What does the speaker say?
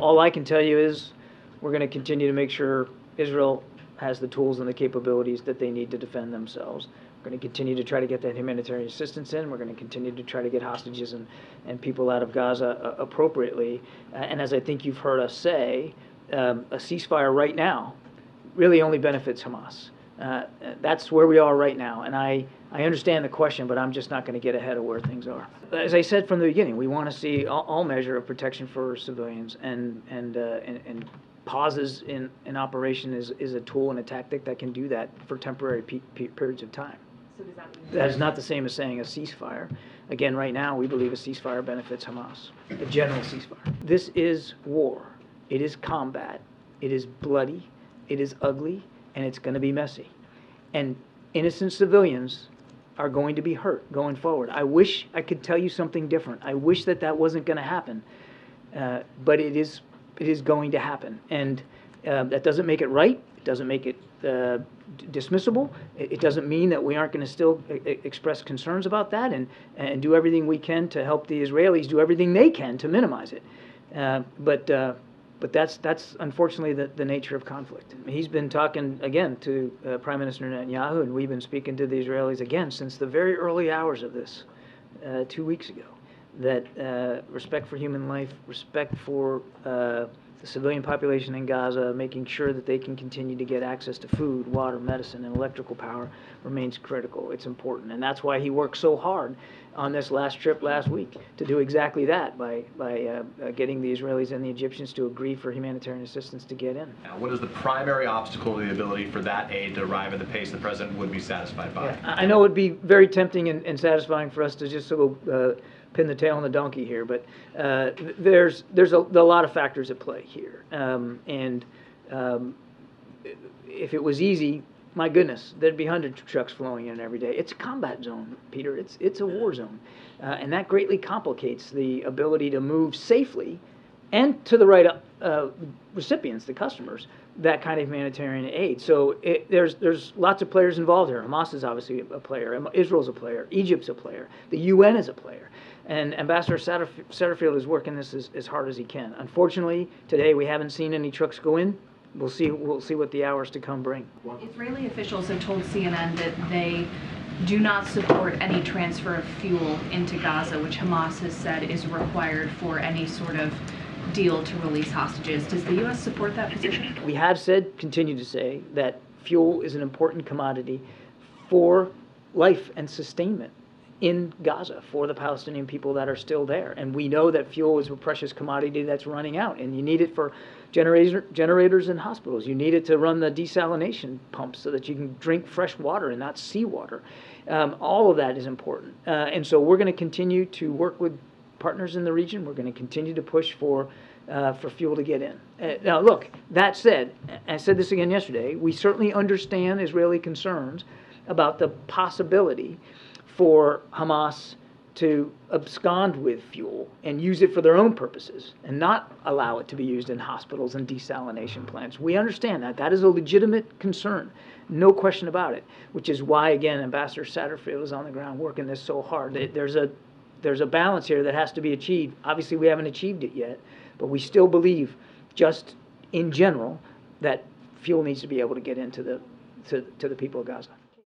all I can tell you is we're going to continue to make sure Israel has the tools and the capabilities that they need to defend themselves. We're going to continue to try to get that humanitarian assistance in. We're going to continue to try to get hostages and people out of Gaza appropriately. And as I think you've heard us say, a ceasefire right now really only benefits Hamas. That's where we are right now. And I understand the question, but I'm just not going to get ahead of where things are. As I said from the beginning, we want to see all measure of protection for civilians, and pauses in operation is a tool and a tactic that can do that for temporary periods of time. So does that mean that is not the same as saying a ceasefire. Again, right now we believe a ceasefire benefits Hamas, a general ceasefire. This is war. It is combat. It is bloody. It is ugly, and it's going to be messy. And innocent civilians are going to be hurt going forward. I wish I could tell you something different. I wish that wasn't going to happen, but it is going to happen. And that doesn't make it right. It doesn't make it dismissible. It doesn't mean that we aren't going to still express concerns about that and do everything we can to help the Israelis do everything they can to minimize it. But that's unfortunately the nature of conflict. He's been talking again to Prime Minister Netanyahu, and we've been speaking to the Israelis again since the very early hours of this 2 weeks ago. That respect for human life, respect for the civilian population in Gaza, making sure that they can continue to get access to food, water, medicine, and electrical power remains critical. It's important, and that's why he worked so hard on this last trip last week to do exactly that by getting the Israelis and the Egyptians to agree for humanitarian assistance to get in. Now, what is the primary obstacle to the ability for that aid to arrive at the pace the president would be satisfied by? Yeah, I know it would be very tempting and satisfying for us to just sort of pin the tail on the donkey here, but there's a lot of factors at play here. If it was easy, my goodness, there'd be hundreds of trucks flowing in every day. It's a combat zone, Peter. It's a war zone, and that greatly complicates the ability to move safely and to the right recipients, the customers, that kind of humanitarian aid. So there's lots of players involved here. Hamas is obviously a player. Israel's a player. Egypt's a player. The UN is a player. And Ambassador Satterfield is working this as hard as he can. Unfortunately, today we haven't seen any trucks go in. We'll see what the hours to come bring. Israeli officials have told CNN that they do not support any transfer of fuel into Gaza, which Hamas has said is required for any sort of deal to release hostages. Does the U.S. support that position? We have said, continue to say, that fuel is an important commodity for life and sustainment in Gaza for the Palestinian people that are still there. And we know that fuel is a precious commodity that's running out, and you need it for generators in hospitals. You need it to run the desalination pumps so that you can drink fresh water and not seawater. All of that is important. And so we're going to continue to work with partners in the region. We're going to continue to push for fuel to get in. Now, look, that said, I said this again yesterday, we certainly understand Israeli concerns about the possibility for Hamas to abscond with fuel and use it for their own purposes and not allow it to be used in hospitals and desalination plants. We understand that. That is a legitimate concern, no question about it, which is why, again, Ambassador Satterfield is on the ground working this so hard. There's a balance here that has to be achieved. Obviously, we haven't achieved it yet, but we still believe, just in general, that fuel needs to be able to get into the people of Gaza.